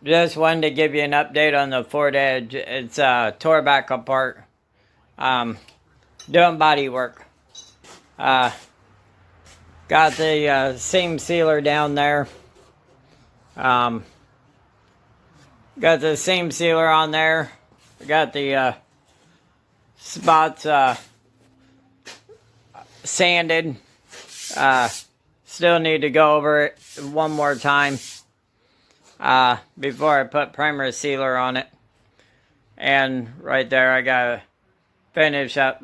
Just wanted to give you an update on the Ford Edge. It's tore back apart. Doing body work. Got the seam sealer down there. Got the seam sealer on there. Got the spots sanded. Still need to go over it one more time before I put primer sealer on it. And right there I gotta finish up.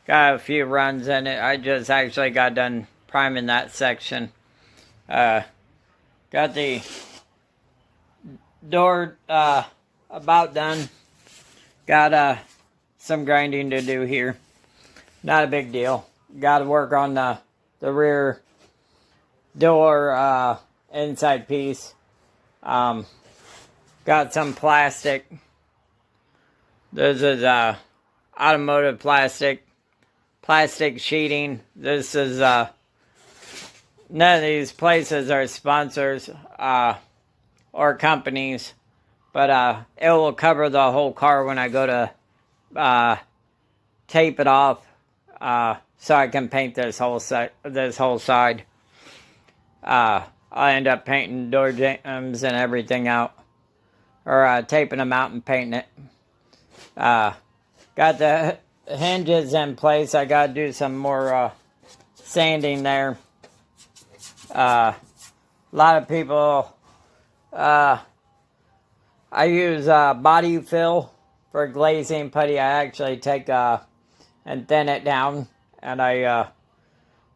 Got a few runs in it. I just actually got done priming that section. Got the door about done. Got some grinding to do here. Not a big deal. Got to work on the rear door inside piece. Got some plastic. This is automotive plastic sheeting. This is none of these places are sponsors or companies, but it will cover the whole car when I go to tape it off, so I can paint this whole side. I'll end up painting door jambs and everything out, or taping them out and painting it. Got the hinges in place. I gotta do some more sanding there. A lot of people, I use body fill for glazing putty. I actually take and thin it down, and I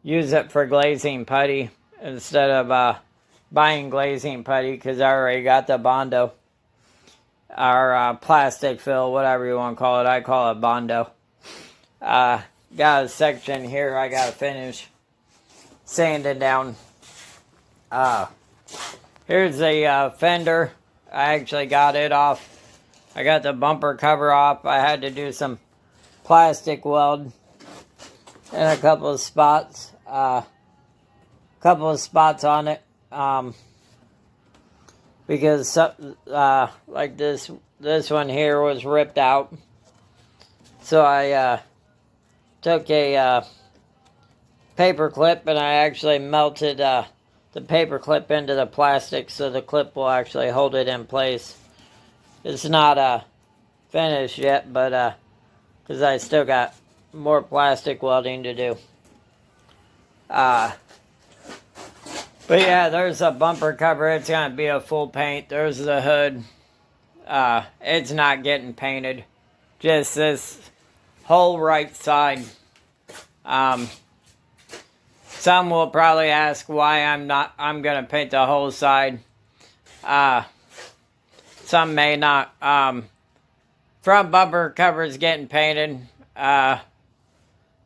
use it for glazing putty instead of buying glazing putty, because I already got the Bondo, or plastic fill, whatever you want to call it. I call it Bondo. Got a section here I gotta finish sanding down. Here's the fender. I actually got it off. I got the bumper cover off. I had to do some plastic weld in a couple of spots. On it. Because like this one here was ripped out. So I took a paper clip and I actually melted the paper clip into the plastic, so the clip will actually hold it in place. It's not finished yet, but because I still got more plastic welding to do. But yeah, there's a bumper cover. It's gonna be a full paint. There's the hood. It's not getting painted. Just this whole right side. Some will probably ask why I'm gonna paint the whole side. Some may not. Front bumper cover is getting painted.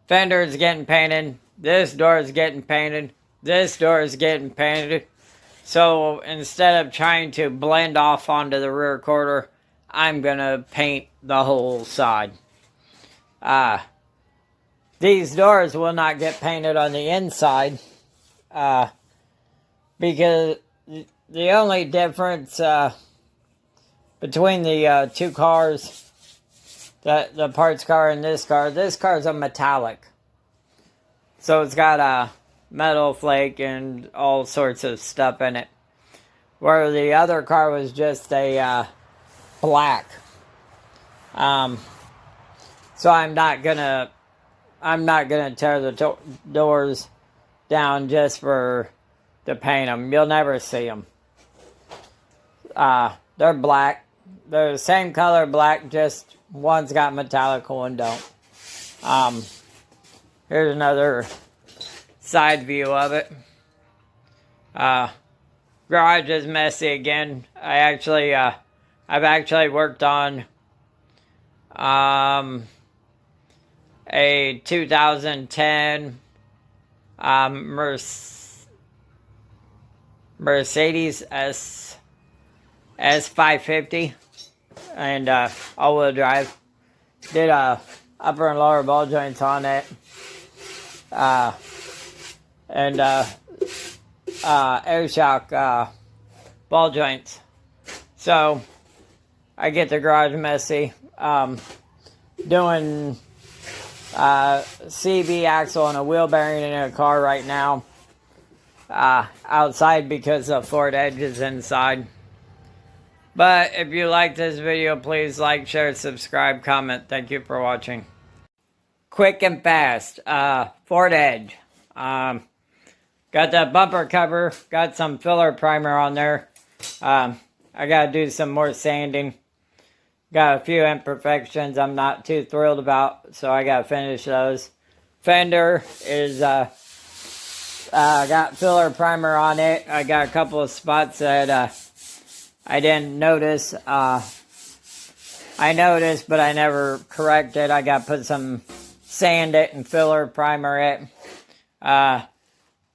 Fender is getting painted. This door is getting painted. This door is getting painted. So instead of trying to blend off onto the rear quarter, I'm gonna paint the whole side. These doors will not get painted on the inside, because the only difference between the two cars, the parts car and this car is a metallic. So it's got a metal flake and all sorts of stuff in it. Where the other car was just a black. So I'm not gonna tear the doors down just to paint them. You'll never see them. They're black. They're the same color black, just one's got metallic, one don't. Here's another side view of it. Garage is messy again. I've actually worked on a 2010 Mercedes S550 and all-wheel drive. Did upper and lower ball joints on it, and air shock ball joints. So I get the garage messy. Doing CB axle and a wheel bearing in a car right now. Outside because the Ford Edge is inside. But if you like this video, please like, share, subscribe, comment. Thank you for watching. Quick and fast. Ford Edge. Got the bumper cover. Got some filler primer on there. I gotta do some more sanding. Got a few imperfections I'm not too thrilled about, so I gotta finish those. Fender is got filler primer on it. I got a couple of spots that I didn't notice. I noticed, but I never corrected. I got to put some sand it and filler primer it.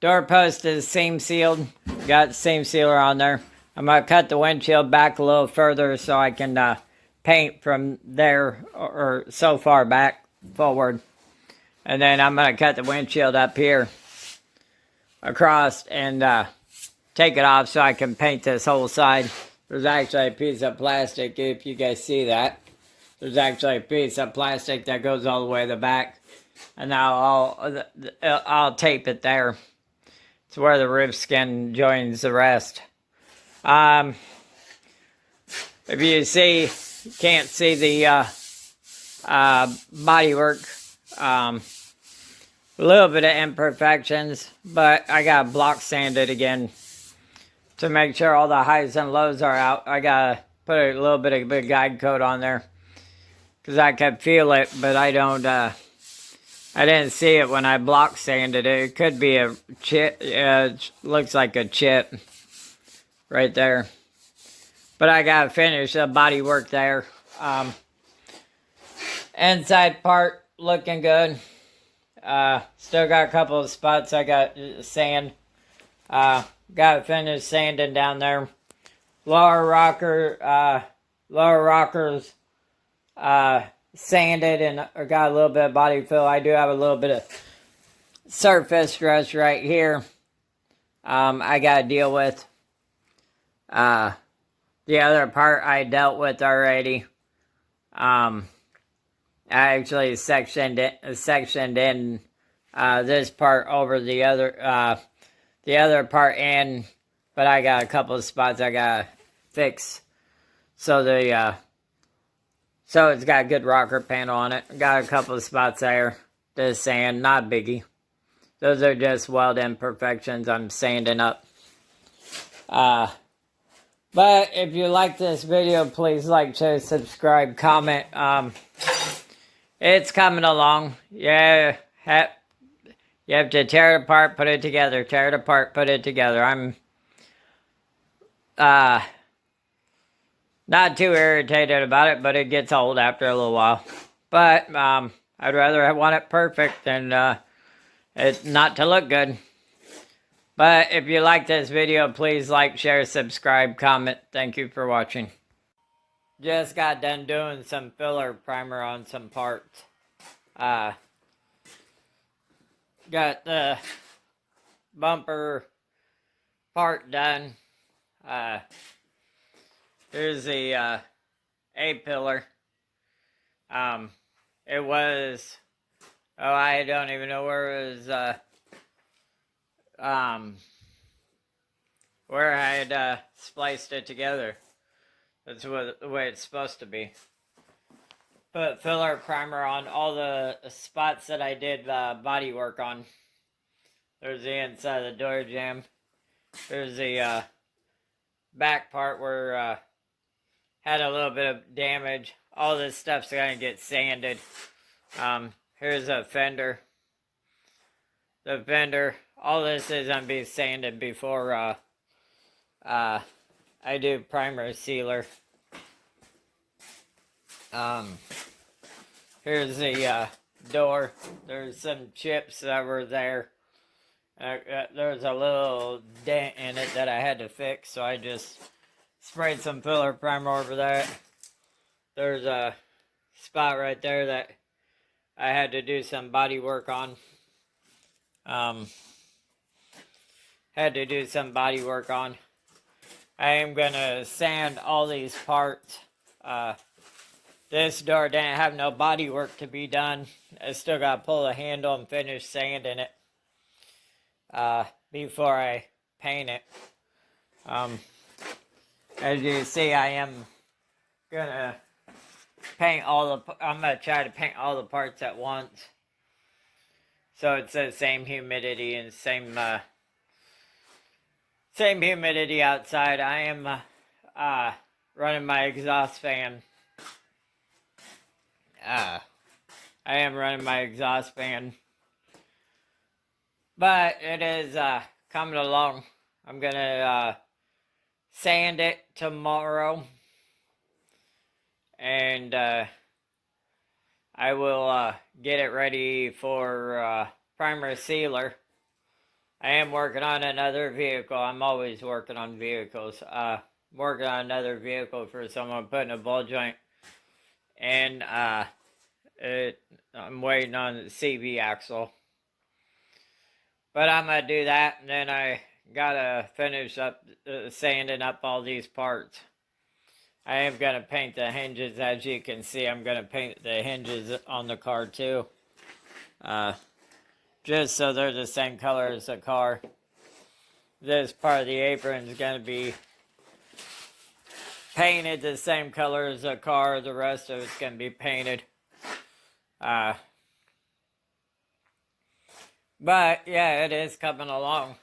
Door post is seam sealed. Got seam sealer on there. I'm going to cut the windshield back a little further so I can paint from there or so far back forward. And then I'm going to cut the windshield up here across and take it off so I can paint this whole side. There's actually a piece of plastic, if you guys see that. There's actually a piece of plastic that goes all the way to the back. And now I'll tape it there. It's where the roof skin joins the rest. If you can't see the bodywork, a little bit of imperfections, but I got to block sand it again to make sure all the highs and lows are out. I got to put a little bit of big guide coat on there because I could feel it, but I didn't see it when I block sanded it. It could be a chip. It looks like a chip right there. But I got to finish the body work there. Inside part looking good. Still got a couple of spots I got sand. Got to finish sanding down there. Lower rockers sanded and got a little bit of body fill. I do have a little bit of surface rust right here. I got to deal with. The other part I dealt with already. I actually sectioned in this part over the other part in, but I got a couple of spots I gotta fix. So it's got a good rocker panel on it. Got a couple of spots there to sand, not biggie. Those are just weld imperfections I'm sanding up. But if you like this video, please like, share, subscribe, comment. It's coming along. Yeah, you have to tear it apart, put it together. Tear it apart, put it together. I'm not too irritated about it, but it gets old after a little while. But I'd rather want it perfect than it not to look good. But if you like this video, please like, share, subscribe, comment. Thank you for watching. Just got done doing some filler primer on some parts. Got the bumper part done. Here's the A-pillar. It was, I don't even know where it was, where I had spliced it together. That's the way it's supposed to be. Put filler primer on all the spots that I did body work on. There's the inside of the door jamb. There's the back part where had a little bit of damage. All this stuff's gonna get sanded. Here's a fender. The fender. All this is gonna be sanded before I do primer sealer. Here's the door. There's some chips that were there. There's a little dent in it that I had to fix, so I just sprayed some filler primer over that. There's a spot right there that I had to do some body work on. Had to do some body work on. I am going to sand all these parts. This door didn't have no body work to be done. I still got to pull the handle and finish sanding it before I paint it. As you see, I am going to I'm going to try to paint all the parts at once. So it's the same humidity and same humidity outside. I am running my exhaust fan. I am running my exhaust fan. But it is coming along. I'm going to sand it tomorrow. And I will get it ready for primer sealer. I am working on another vehicle. I'm always working on vehicles. Working on another vehicle for someone putting a ball joint. And I'm waiting on the CV axle. But I'm going to do that, and then I got to finish up sanding up all these parts. I am going to paint the hinges. As you can see, I'm going to paint the hinges on the car too. Just so they're the same color as the car. This part of the apron is going to be painted the same color as the car. The rest of it's going to be painted. But yeah, it is coming along.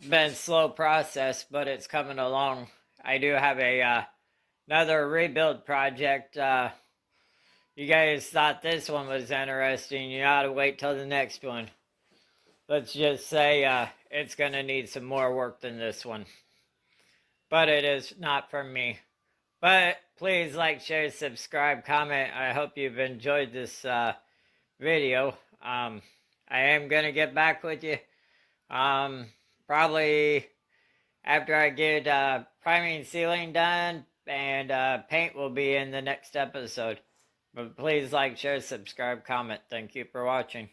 Been a slow process, but it's coming along. I do have another rebuild project. You guys thought this one was interesting. You ought to wait till the next one. Let's just say it's going to need some more work than this one. But it is not from me. But please like, share, subscribe, comment. I hope you've enjoyed this video. I am going to get back with you. Probably after I get priming and sealing done, and paint will be in the next episode. But please like, share, subscribe, comment. Thank you for watching.